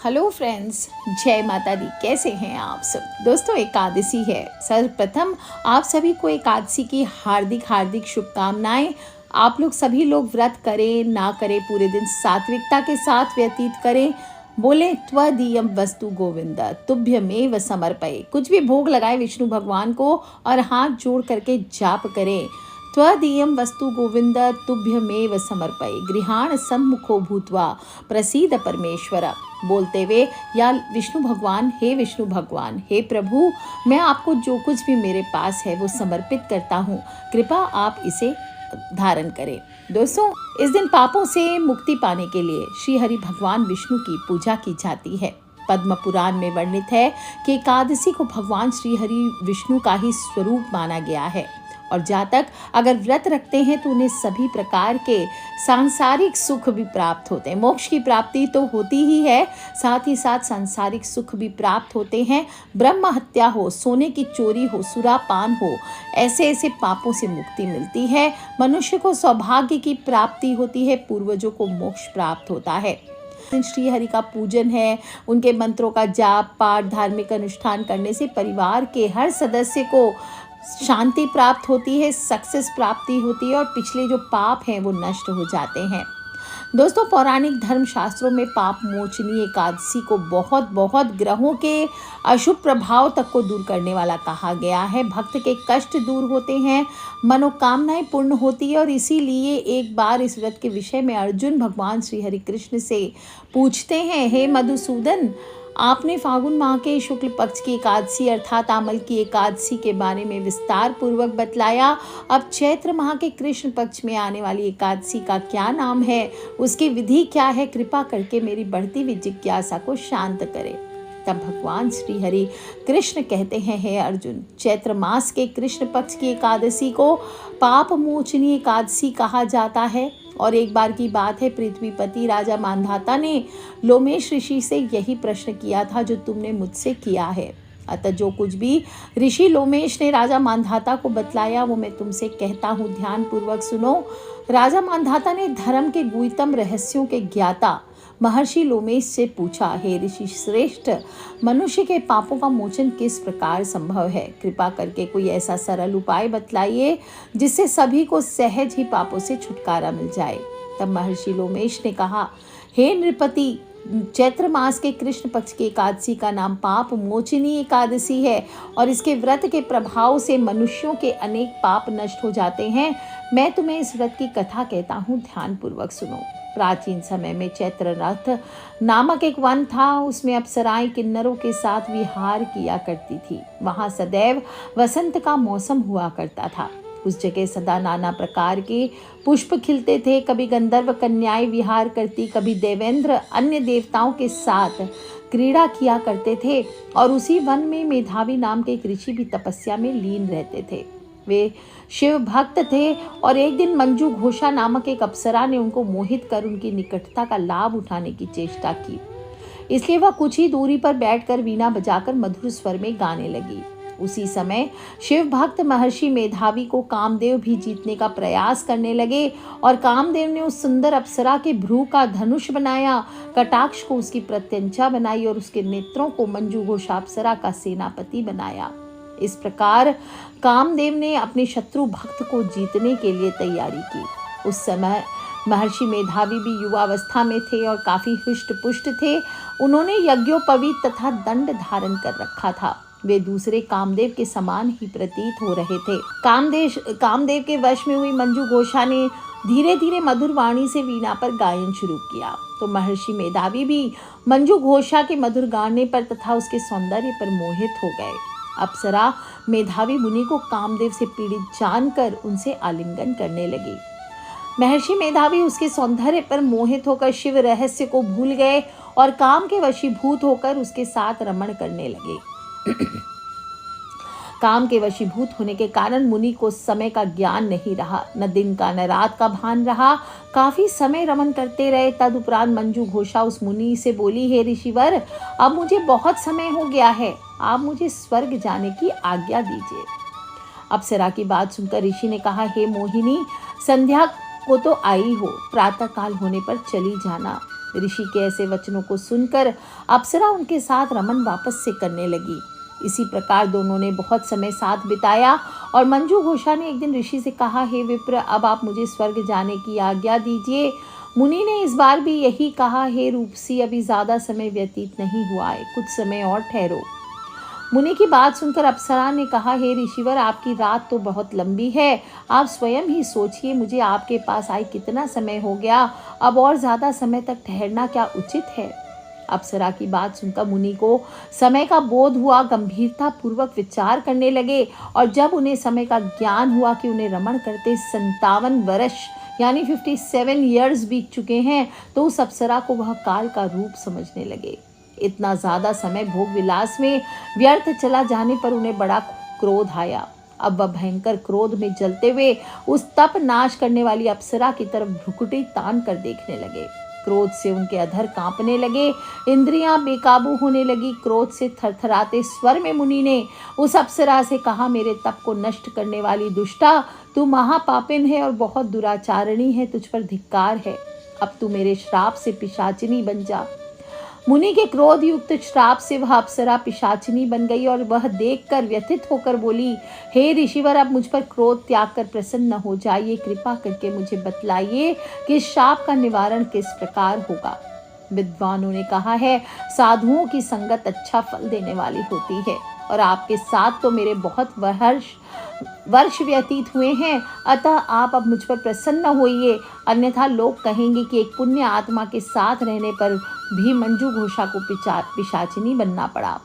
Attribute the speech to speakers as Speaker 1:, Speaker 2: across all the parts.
Speaker 1: Hello friends, जय माता दी। कैसे हैं आप सब दोस्तों? एकादशी है। सर्वप्रथम आप सभी को एकादशी की हार्दिक शुभकामनाएं। आप लोग सभी लोग व्रत करें ना करें, पूरे दिन सात्विकता के साथ व्यतीत करें। बोले त्वदीयम वस्तु गोविंद तुभ्यमेव समर्पये। कुछ भी भोग लगाए विष्णु भगवान को और हाथ जोड़ करके जाप करें। त्वदीयम वस्तु गोविंद तुभ्यमेव समर्पये गृहाण सम्मुखो भूत्वा प्रसीद परमेश्वर। बोलते हुए, या विष्णु भगवान, हे विष्णु भगवान, हे प्रभु, मैं आपको जो कुछ भी मेरे पास है वो समर्पित करता हूँ, कृपा आप इसे धारण करें। दोस्तों, इस दिन पापों से मुक्ति पाने के लिए श्री हरि भगवान विष्णु की पूजा की जाती है। पद्म पुराण में वर्णित है कि एकादशी को भगवान श्री हरि विष्णु का ही स्वरूप माना गया है और जातक अगर व्रत रखते हैं तो उन्हें सभी प्रकार के सांसारिक सुख भी प्राप्त होते हैं। मोक्ष की प्राप्ति तो होती ही है, साथ ही साथ सांसारिक सुख भी प्राप्त होते हैं। ब्रह्म हत्या हो, सोने की चोरी हो, सुरापान हो, ऐसे ऐसे पापों से मुक्ति मिलती है। मनुष्य को सौभाग्य की प्राप्ति होती है, पूर्वजों को मोक्ष प्राप्त होता है। श्री हरि का पूजन है, उनके मंत्रों का जाप पाठ धार्मिक अनुष्ठान करने से परिवार के हर सदस्य को शांति प्राप्त होती है, सक्सेस प्राप्ति होती है और पिछले जो पाप हैं वो नष्ट हो जाते हैं। दोस्तों, पौराणिक धर्म शास्त्रों में पाप मोचनी एकादशी को बहुत ग्रहों के अशुभ प्रभाव तक को दूर करने वाला कहा गया है। भक्त के कष्ट दूर होते हैं, मनोकामनाएं पूर्ण होती है और इसीलिए एक बार इस व्रत के विषय में अर्जुन भगवान श्री हरि कृष्ण से पूछते हैं, हे मधुसूदन, आपने फागुन माह के शुक्ल पक्ष की एकादशी अर्थात आमल की एकादशी के बारे में विस्तार पूर्वक बतलाया। अब चैत्र माह के कृष्ण पक्ष में आने वाली एकादशी का क्या नाम है, उसकी विधि क्या है, कृपा करके मेरी बढ़ती हुई जिज्ञासा को शांत करें। तब भगवान श्री हरि कृष्ण कहते हैं, हे अर्जुन, चैत्र मास के कृष्ण पक्ष की एकादशी को पाप मोचनी एकादशी कहा जाता है। और एक बार की बात है, पृथ्वीपति राजा मांधाता ने लोमेश ऋषि से यही प्रश्न किया था जो तुमने मुझसे किया है। अतः जो कुछ भी ऋषि लोमेश ने राजा मांधाता को बतलाया वो मैं तुमसे कहता हूँ, ध्यान पूर्वक सुनो। राजा मांधाता ने धर्म के गुह्यतम रहस्यों के ज्ञाता महर्षि लोमेश से पूछा, हे ऋषि श्रेष्ठ, मनुष्य के पापों का मोचन किस प्रकार संभव है? कृपा करके कोई ऐसा सरल उपाय बतलाइए जिससे सभी को सहज ही पापों से छुटकारा मिल जाए। तब महर्षि लोमेश ने कहा, हे नृपति, चैत्र मास के कृष्ण पक्ष की एकादशी का नाम पाप मोचनी एकादशी है और इसके व्रत के प्रभाव से मनुष्यों के अनेक पाप नष्ट हो जाते हैं। मैं तुम्हें इस व्रत की कथा कहता हूँ, ध्यान पूर्वक सुनो। प्राचीन समय में चैत्र रथ नामक एक वन था, उसमें अप्सराएं किन्नरों के साथ विहार किया करती थी। वहाँ सदैव वसंत का मौसम हुआ करता था। उस जगह सदा नाना प्रकार के पुष्प खिलते थे। कभी गंधर्व कन्याएं विहार करती, कभी देवेंद्र अन्य देवताओं के साथ क्रीड़ा किया करते थे और उसी वन में मेधावी नाम के एक ऋषि भी तपस्या में लीन रहते थे। वे शिव भक्त थे और एक दिन मंजू घोषा नामक एक अप्सरा ने उनको मोहित कर उनकी निकटता का लाभ उठाने की चेष्टा की। इसलिए वह कुछ ही दूरी पर बैठकर वीणा बजाकर मधुर स्वर में गाने लगी। उसी समय शिव भक्त महर्षि मेधावी को कामदेव भी जीतने का प्रयास करने लगे और कामदेव ने उस सुंदर अप्सरा के भ्रू का धनुष बनाया, कटाक्ष को उसकी प्रत्यंचा बनाई और उसके नेत्रों को मंजू घोषा अप्सरा का सेनापति बनाया। इस प्रकार कामदेव ने अपने शत्रु भक्त को जीतने के लिए तैयारी की। उस समय महर्षि मेधावी भी युवावस्था में थे और काफी हृष्ट पुष्ट थे। उन्होंने यज्ञोपवीत तथा दंड धारण कर रखा था। वे दूसरे कामदेव के समान ही प्रतीत हो रहे थे। कामदेव के वश में हुई मंजू घोषा ने धीरे धीरे मधुर वाणी से वीणा पर गायन शुरू किया तो महर्षि मेधावी भी मंजू घोषा के मधुर गाने पर तथा उसके सौंदर्य पर मोहित हो गए। अप्सरा मेधावी मुनि को कामदेव से पीड़ित जानकर उनसे आलिंगन करने लगी। महर्षि मेधावी उसके सौंदर्य पर मोहित होकर शिव रहस्य को भूल गए और काम के वशीभूत होकर उसके साथ रमण करने लगे। काम के वशीभूत होने के कारण मुनि को समय का ज्ञान नहीं रहा, न दिन का न रात का भान रहा। काफी समय रमन करते रहे। तदुपरांत मंजू घोषा उस मुनि से बोली, हे ऋषिवर, अब मुझे बहुत समय हो गया है, आप मुझे स्वर्ग जाने की आज्ञा दीजिए। अप्सरा की बात सुनकर ऋषि ने कहा, हे मोहिनी, संध्या को तो आई हो, प्रातः काल होने पर चली जाना। ऋषि के ऐसे वचनों को सुनकर अप्सरा उनके साथ रमन वापस से करने लगी। इसी प्रकार दोनों ने बहुत समय साथ बिताया और मंजू घोषा ने एक दिन ऋषि से कहा, हे विप्र, अब आप मुझे स्वर्ग जाने की आज्ञा दीजिए। मुनि ने इस बार भी यही कहा, हे रूपसी, अभी ज्यादा समय व्यतीत नहीं हुआ है, कुछ समय और ठहरो। मुनि की बात सुनकर अप्सरा ने कहा, हे ऋषिवर, आपकी रात तो बहुत लंबी है, आप स्वयं ही सोचिए, मुझे आपके पास आए कितना समय हो गया, अब और ज्यादा समय तक ठहरना क्या उचित है। अप्सरा की बात सुनकर मुनि को समय का बोध हुआ, गंभीरता पूर्वक विचार करने लगे और जब उन्हें समय का ज्ञान हुआ कि उन्हें रमण करते 57 वर्ष यानी 57 ईयर्स बीत चुके हैं, तो उस अप्सरा को वह काल का रूप समझने लगे। इतना ज्यादा समय भोग विलास में व्यर्थ चला जाने पर उन्हें बड़ा क्रोध आया। अब वह भयंकर क्रोध में जलते हुए उस तप नाश करने वाली अप्सरा की तरफ भ्रुकुटी तान कर देखने लगे। क्रोध से उनके अधर कांपने लगे, इंद्रियां बेकाबू होने लगी। क्रोध से थरथराते स्वर में मुनि ने उस अप्सरा से कहा, मेरे तप को नष्ट करने वाली दुष्टा, तू महापापिन है और बहुत दुराचारणी है, तुझ पर धिक्कार है। अब तू मेरे श्राप से पिशाचिनी बन जा। मुनि के क्रोध युक्त श्राप से वह अप्सरा पिशाचिनी बन गई और वह देखकर व्यथित होकर बोली, हे ऋषिवर, अब मुझ पर क्रोध त्याग कर प्रसन्न हो जाइए, कृपा करके मुझे बतलाइए कि श्राप का निवारण किस प्रकार होगा। विद्वानों ने कहा है, साधुओं की संगत अच्छा फल देने वाली होती है और आपके साथ तो मेरे बहुत वर्ष व्यतीत हुए हैं, अतः आप अब मुझ पर प्रसन्न होइए, अन्यथा लोग कहेंगे कि एक पुण्य आत्मा के साथ रहने पर भी मंजू घोषा को पिशाचिनी बनना पड़ा।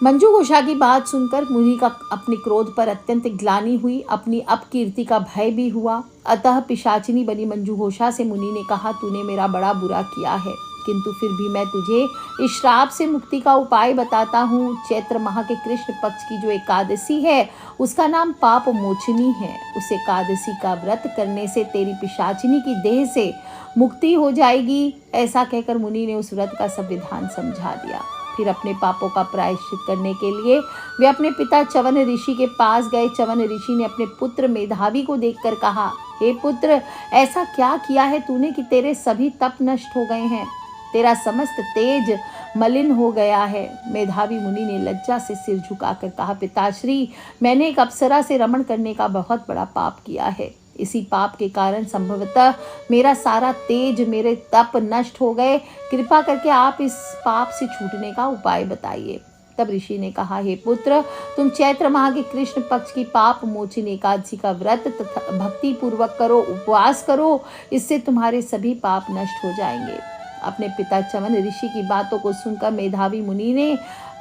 Speaker 1: मंजू घोषा की बात सुनकर मुनि का अपने क्रोध पर अत्यंत ग्लानि हुई, अपनी अपकीर्ति का भय भी हुआ। अतः पिशाचिनी बनी मंजू घोषा से मुनि ने कहा, तूने मेरा बड़ा बुरा किया है, किंतु फिर भी मैं तुझे इस श्राप से मुक्ति का उपाय बताता हूँ। चैत्र माह के कृष्ण पक्ष की जो एकादशी है उसका नाम पाप मोचनी है। उस एकादशी का व्रत करने से तेरी पिशाचिनी की देह से मुक्ति हो जाएगी। ऐसा कहकर मुनि ने उस व्रत का सब विधान समझा दिया। फिर अपने पापों का प्रायश्चित करने के लिए वे अपने पिता च्यवन ऋषि के पास गए। च्यवन ऋषि ने अपने पुत्र मेधावी को देखकर कहा, हे पुत्र, ऐसा क्या किया है तूने कि तेरे सभी तप नष्ट हो गए हैं, तेरा समस्त तेज मलिन हो गया है। मेधावी मुनि ने लज्जा से सिर झुकाकर कहा, पिताश्री, मैंने एक अप्सरा से रमण करने का बहुत बड़ा पाप किया है। इसी पाप के कारण संभवतः मेरा सारा तेज, मेरे तप नष्ट हो गए। कृपा करके आप इस पाप से छूटने का उपाय बताइए। तब ऋषि ने कहा, हे पुत्र, तुम चैत्र माह के कृष्ण पक्ष की पाप मोचन एकादशी का व्रत तथा भक्ति पूर्वक करो, उपवास करो, इससे तुम्हारे सभी पाप नष्ट हो जाएंगे। अपने पिता च्यवन ऋषि की बातों को सुनकर मेधावी मुनि ने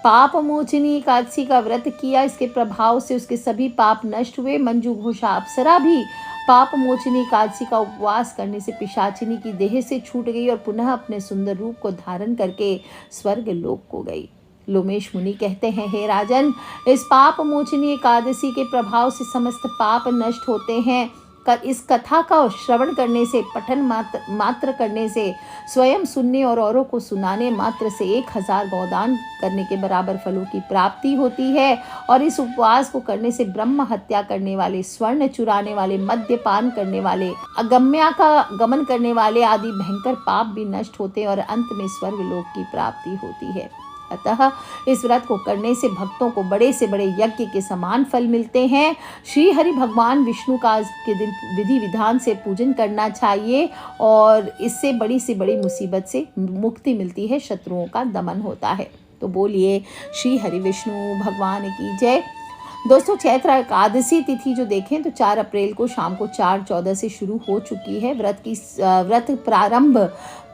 Speaker 1: पाप मोचनी एकादशी का व्रत किया। इसके प्रभाव से उसके सभी पाप नष्ट हुए। मंजू घोषा अप्सरा भी पाप मोचनी एकादशी का उपवास करने से पिशाचिनी की देह से छूट गई और पुनः अपने सुंदर रूप को धारण करके स्वर्ग लोक को गई। लोमेश मुनि कहते हैं, हे राजन, इस पाप मोचनी एकादशी के प्रभाव से समस्त पाप नष्ट होते हैं। इस कथा का श्रवण करने से, पठन मात्र करने से, स्वयं सुनने और औरों को सुनाने मात्र से 1000 गौदान करने के बराबर फलों की प्राप्ति होती है। और इस उपवास को करने से ब्रह्म हत्या करने वाले, स्वर्ण चुराने वाले, मद्यपान करने वाले, अगम्या का गमन करने वाले आदि भयंकर पाप भी नष्ट होते हैं और अंत में स्वर्ग लोक की प्राप्ति होती है। अतः इस व्रत को करने से भक्तों को बड़े से बड़े यज्ञ के समान फल मिलते हैं। श्री हरि भगवान विष्णु का के दिन विधि विधान से पूजन करना चाहिए और इससे बड़ी से बड़ी मुसीबत से मुक्ति मिलती है, शत्रुओं का दमन होता है। तो बोलिए श्री हरि विष्णु भगवान की जय। दोस्तों, चैत्र एकादशी तिथि जो देखें तो 4 अप्रैल को शाम को 4:14 से शुरू हो चुकी है। व्रत प्रारंभ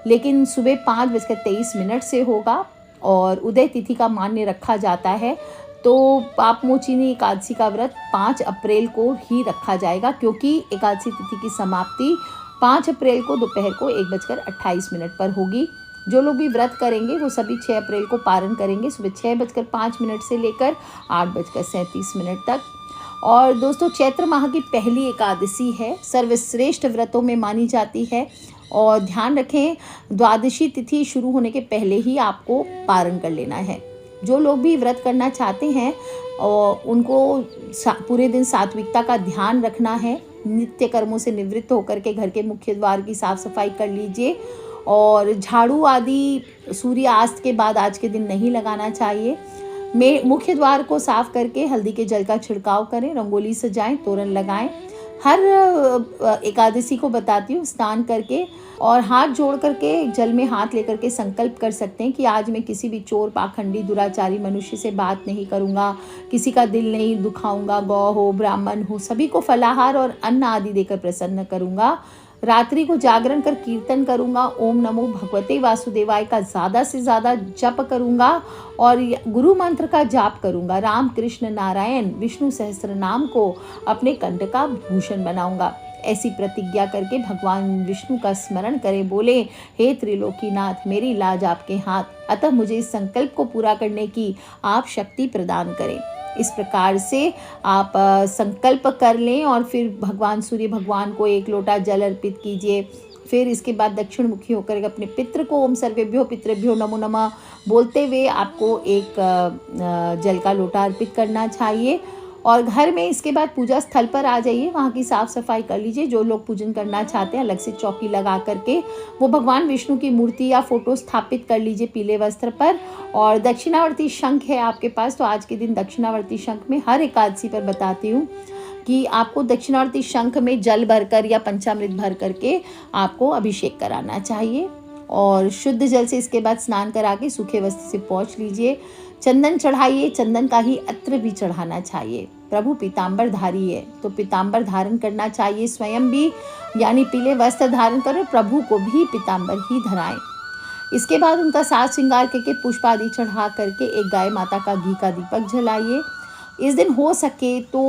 Speaker 1: लेकिन सुबह 5:23 से होगा और उदय तिथि का मान्य रखा जाता है। तो पाप मोचनी एकादशी का व्रत 5 अप्रैल को ही रखा जाएगा, क्योंकि एकादशी तिथि की समाप्ति 5 अप्रैल को दोपहर को 1:28 पर होगी। जो लोग भी व्रत करेंगे वो सभी 6 अप्रैल को पारण करेंगे, सुबह 6:05 से लेकर 8:37 तक। और दोस्तों, चैत्र माह की पहली एकादशी है, सर्वश्रेष्ठ व्रतों में मानी जाती है। और ध्यान रखें, द्वादशी तिथि शुरू होने के पहले ही आपको पारण कर लेना है। जो लोग भी व्रत करना चाहते हैं और उनको पूरे दिन सात्विकता का ध्यान रखना है। नित्य कर्मों से निवृत्त होकर के घर के मुख्य द्वार की साफ सफाई कर लीजिए और झाड़ू आदि सूर्यास्त के बाद आज के दिन नहीं लगाना चाहिए। मुख्य द्वार को साफ करके हल्दी के जल का छिड़काव करें, रंगोली सजाएं, तोरण लगाएं। हर एकादशी को बताती हूँ स्नान करके और हाथ जोड़ करके जल में हाथ लेकर के संकल्प कर सकते हैं कि आज मैं किसी भी चोर, पाखंडी, दुराचारी मनुष्य से बात नहीं करूँगा, किसी का दिल नहीं दुखाऊंगा, गौ हो, ब्राह्मण हो, सभी को फलाहार और अन्न आदि देकर प्रसन्न करूँगा। रात्रि को जागरण कर कीर्तन करूँगा, ओम नमो भगवते वासुदेवाय का ज़्यादा से ज़्यादा जप करूँगा और गुरु मंत्र का जाप करूँगा। राम कृष्ण नारायण विष्णु सहस्त्र नाम को अपने कंठ का भूषण बनाऊँगा। ऐसी प्रतिज्ञा करके भगवान विष्णु का स्मरण करें, बोले हे त्रिलोकीनाथ, मेरी लाज आपके हाथ, अतः मुझे इस संकल्प को पूरा करने की आप शक्ति प्रदान करें। इस प्रकार से आप संकल्प कर लें और फिर भगवान सूर्य भगवान को 1 लोटा जल अर्पित कीजिए। फिर इसके बाद दक्षिण मुखी होकर अपने पितृ को ओम सर्वेभ्यो पितृभ्यो नमो नमः बोलते हुए आपको एक जल का लोटा अर्पित करना चाहिए। और घर में इसके बाद पूजा स्थल पर आ जाइए, वहाँ की साफ़ सफाई कर लीजिए। जो लोग पूजन करना चाहते हैं अलग से चौकी लगा करके वो भगवान विष्णु की मूर्ति या फोटो स्थापित कर लीजिए पीले वस्त्र पर। और दक्षिणावर्ती शंख है आपके पास तो आज के दिन दक्षिणावर्ती शंख में हर एकादशी पर बताती हूँ कि आपको दक्षिणावर्ती शंख में जल भरकर या पंचामृत भर करके आपको अभिषेक कराना चाहिए। और शुद्ध जल से इसके बाद स्नान करा के सूखे वस्त्र से पोंछ लीजिए। चंदन चढ़ाइए, चंदन का ही अत्र भी चढ़ाना चाहिए। प्रभु पीताम्बर धारी है तो पीताम्बर धारण करना चाहिए, स्वयं भी यानी पीले वस्त्र धारण करें, प्रभु को भी पीताम्बर ही धराएं। इसके बाद उनका साज श्रृंगार करके पुष्प आदि चढ़ा करके एक गाय माता का घी का दीपक जलाइए। इस दिन हो सके तो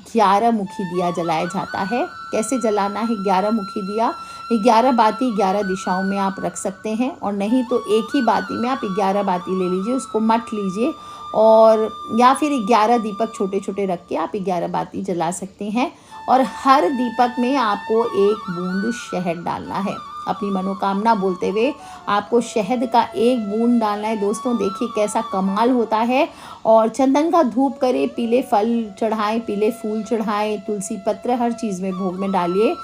Speaker 1: 11 मुखी दिया जलाया जाता है। कैसे जलाना है 11 मुखी दिया? 11 बाती 11 दिशाओं में आप रख सकते हैं और नहीं तो एक ही बाती में आप 11 बाती ले लीजिए, उसको मत लीजिए और या फिर 11 दीपक छोटे छोटे रख के आप 11 बाती जला सकते हैं। और हर दीपक में आपको 1 बूंद शहद डालना है। अपनी मनोकामना बोलते हुए आपको शहद का 1 बूंद डालना है। दोस्तों देखिए कैसा कमाल होता है। और चंदन का धूप करें, पीले फल चढ़ाएं, पीले फूल चढ़ाएं, तुलसी पत्र हर चीज़ में भोग में डालिए।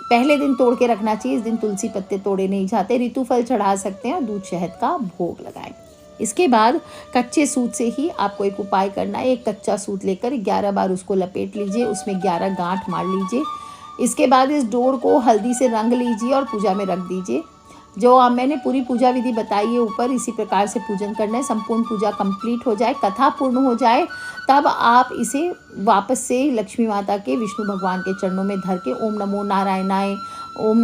Speaker 1: पहले दिन तोड़ के रखना चाहिए, इस दिन तुलसी पत्ते तोड़े नहीं जाते। ऋतु फल चढ़ा सकते हैं और दूध शहद का भोग लगाएं। इसके बाद कच्चे सूत से ही आपको एक उपाय करना है। एक कच्चा सूत लेकर 11 बार उसको लपेट लीजिए, उसमें 11 गांठ मार लीजिए। इसके बाद इस डोर को हल्दी से रंग लीजिए और पूजा में रख दीजिए। जो मैंने पूरी पूजा विधि बताई है ऊपर, इसी प्रकार से पूजन करना है। संपूर्ण पूजा कंप्लीट हो जाए, कथा पूर्ण हो जाए, तब आप इसे वापस से लक्ष्मी माता के विष्णु भगवान के चरणों में धर के ओम नमो नारायणाय, ओम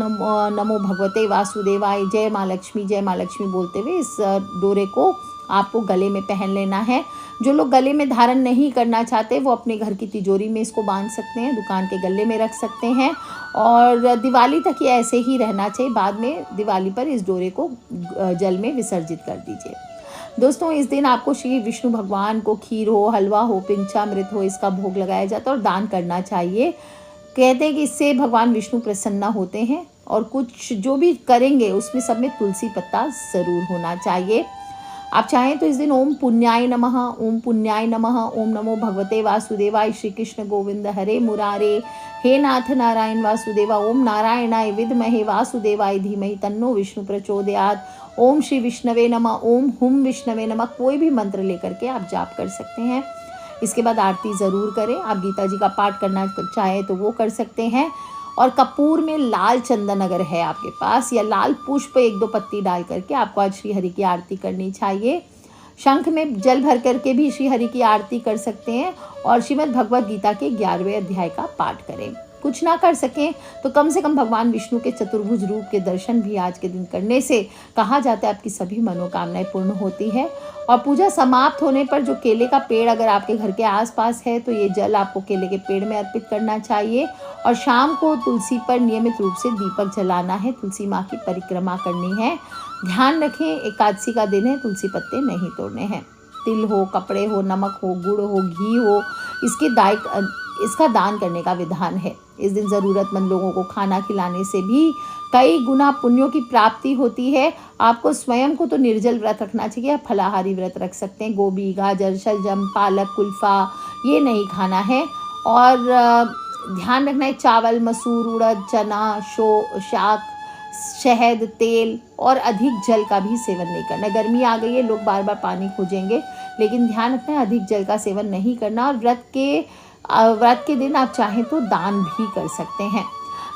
Speaker 1: नमो भगवते वासुदेवाय, जय माँ लक्ष्मी बोलते हुए इस डोरे को आपको गले में पहन लेना है। जो लोग गले में धारण नहीं करना चाहते वो अपने घर की तिजोरी में इसको बांध सकते हैं, दुकान के गले में रख सकते हैं और दिवाली तक ये ऐसे ही रहना चाहिए। बाद में दिवाली पर इस डोरे को जल में विसर्जित कर दीजिए। दोस्तों इस दिन आपको श्री विष्णु भगवान को खीर हो, हलवा हो, पंचामृत हो, इसका भोग लगाया जाता है और दान करना चाहिए। कहते हैं कि इससे भगवान विष्णु प्रसन्न होते हैं और कुछ जो भी करेंगे उसमें सब में तुलसी पत्ता ज़रूर होना चाहिए। आप चाहें तो इस दिन ओम पुण्याय नमः, ओम पुण्याय नमः, ओम नमो भगवते वासुदेवाय, श्री कृष्ण गोविंद हरे मुरारे, हे नाथ नारायण वासुदेवा, ओम नारायणाय विद्महे वासुदेवाय धीमहि तन्नो विष्णु प्रचोदयात्, ओम श्री विष्णवे नमः, ओम हुम विष्णवे नमः, कोई भी मंत्र लेकर के आप जाप कर सकते हैं। इसके बाद आरती ज़रूर करें। आप गीता जी का पाठ करना चाहें तो वो कर सकते हैं। और कपूर में लाल चंदन अगर है आपके पास या लाल पुष्प 1-2 पत्ती डाल करके आपको आज श्री हरि की आरती करनी चाहिए। शंख में जल भर करके भी श्री हरि की आरती कर सकते हैं और श्रीमद् भगवद गीता के 11वें अध्याय का पाठ करें। कुछ ना कर सकें तो कम से कम भगवान विष्णु के चतुर्भुज रूप के दर्शन भी आज के दिन करने से कहा जाता है आपकी सभी मनोकामनाएं पूर्ण होती है। और पूजा समाप्त होने पर जो केले का पेड़ अगर आपके घर के आसपास है तो ये जल आपको केले के पेड़ में अर्पित करना चाहिए। और शाम को तुलसी पर नियमित रूप से दीपक जलाना है, तुलसी माँ की परिक्रमा करनी है। ध्यान रखें एकादशी का दिन है, तुलसी पत्ते नहीं तोड़ने हैं। तिल हो, कपड़े हो, नमक हो, गुड़ हो, घी हो, इसका दान करने का विधान है। इस दिन ज़रूरतमंद लोगों को खाना खिलाने से भी कई गुना पुण्यों की प्राप्ति होती है। आपको स्वयं को तो निर्जल व्रत रखना चाहिए, आप फलाहारी व्रत रख सकते हैं। गोभी, गाजर, शलजम, पालक, कुल्फा ये नहीं खाना है। और ध्यान रखना है चावल, मसूर, उड़द, चना, शाक शहद, तेल और अधिक जल का भी सेवन नहीं करना। गर्मी आ गई है, लोग बार बार पानी खोजेंगे, लेकिन ध्यान रखना अधिक जल का सेवन नहीं करना। और व्रत के दिन आप चाहें तो दान भी कर सकते हैं।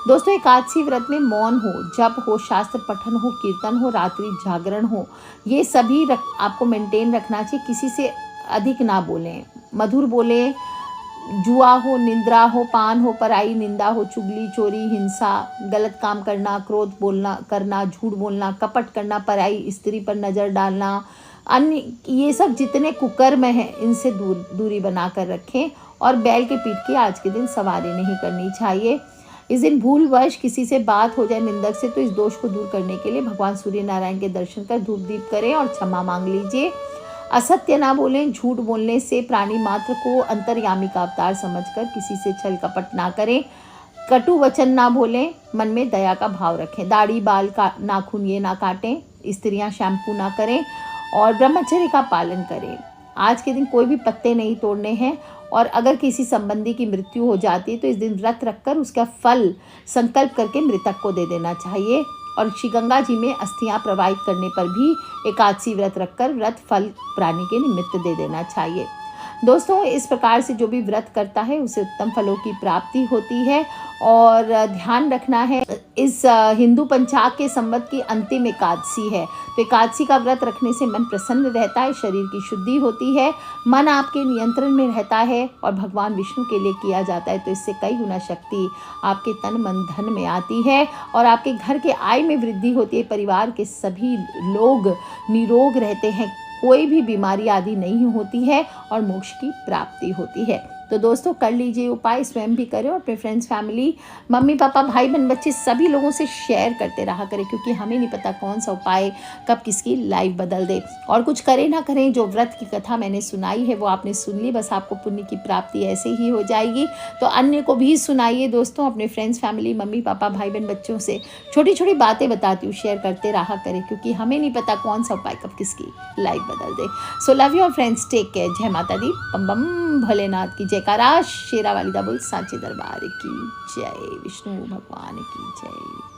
Speaker 1: दोस्तों, एकादशी व्रत में मौन हो, जप हो, शास्त्र पठन हो, कीर्तन हो, रात्रि जागरण हो, ये सभी आपको मेंटेन रखना चाहिए। किसी से अधिक ना बोलें, मधुर बोलें। जुआ हो, निंद्रा हो, पान हो, पराई निंदा हो, चुगली, चोरी, हिंसा, गलत काम करना, क्रोध करना, झूठ बोलना, कपट करना, पराई स्त्री पर नज़र डालना, अन्य ये सब जितने कुकर्म हैं इनसे दूरी बना कर रखें। और बैल के पीठ की आज के दिन सवारी नहीं करनी चाहिए। इस दिन भूलवश किसी से बात हो जाए निंदक से, तो इस दोष को दूर करने के लिए भगवान सूर्य नारायण के दर्शन कर धूप दीप करें और क्षमा मांग लीजिए। असत्य ना बोलें, झूठ बोलने से प्राणी मात्र को अंतर्यामी का अवतार समझकर किसी से छल कपट ना करें। कटु वचन ना बोलें, मन में दया का भाव रखें। दाढ़ी बाल का नाखून ये ना काटें, स्त्रियां शैम्पू ना करें और ब्रह्मचर्य का पालन करें। आज के दिन कोई भी पत्ते नहीं तोड़ने हैं। और अगर किसी संबंधी की मृत्यु हो जाती है तो इस दिन व्रत रखकर उसका फल संकल्प करके मृतक को दे देना चाहिए। और श्री गंगा जी में अस्थियां प्रवाहित करने पर भी एकादशी व्रत रखकर व्रत फल प्राणी के निमित्त दे देना चाहिए। दोस्तों, इस प्रकार से जो भी व्रत करता है उसे उत्तम फलों की प्राप्ति होती है। और ध्यान रखना है, इस हिंदू पंचाग के संवत की अंतिम एकादशी है, तो एकादशी का व्रत रखने से मन प्रसन्न रहता है, शरीर की शुद्धि होती है, मन आपके नियंत्रण में रहता है और भगवान विष्णु के लिए किया जाता है, तो इससे कई गुना शक्ति आपके तन मन धन में आती है और आपके घर के आय में वृद्धि होती है। परिवार के सभी लोग निरोग रहते हैं, कोई भी बीमारी आदि नहीं होती है और मोक्ष की प्राप्ति होती है। तो दोस्तों, कर लीजिए उपाय, स्वयं भी करें और अपने फ्रेंड्स, फैमिली, मम्मी पापा, भाई बहन, बच्चे सभी लोगों से शेयर करते रहा करें, क्योंकि हमें नहीं पता कौन सा उपाय कब किसकी लाइफ बदल दे। और कुछ करें ना करें, जो व्रत की कथा मैंने सुनाई है वो आपने सुन ली, बस आपको पुण्य की प्राप्ति ऐसे ही हो जाएगी। तो अन्य को भी सुनाइए दोस्तों, अपने फ्रेंड्स, फैमिली, मम्मी पापा, भाई बहन, बच्चों से छोटी छोटी बातें बताती हूँ, शेयर करते रहा करें, क्योंकि हमें नहीं पता कौन सा उपाय कब किसकी लाइफ बदल दे। सो लव यू और फ्रेंड्स, टेक केयर। जय माता दी, बम बम भोलेनाथ की जयकारा, शेरा वाली दा बोल, सांचे दरबार की जय, विष्णु भगवान की जय।